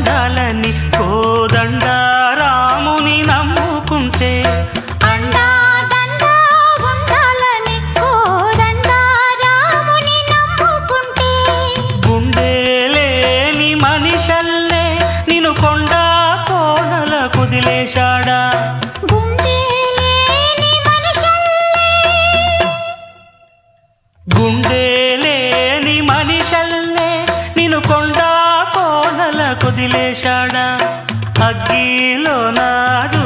ఉండాలని కోదండ రాముని నమ్ముకుంటే కొండ కోనల కుదిలేశాడా గుండెలేని మనిషల్లే నిన్ను కొండ కోనల కుదిలేశాడా అగ్గిలో నాదు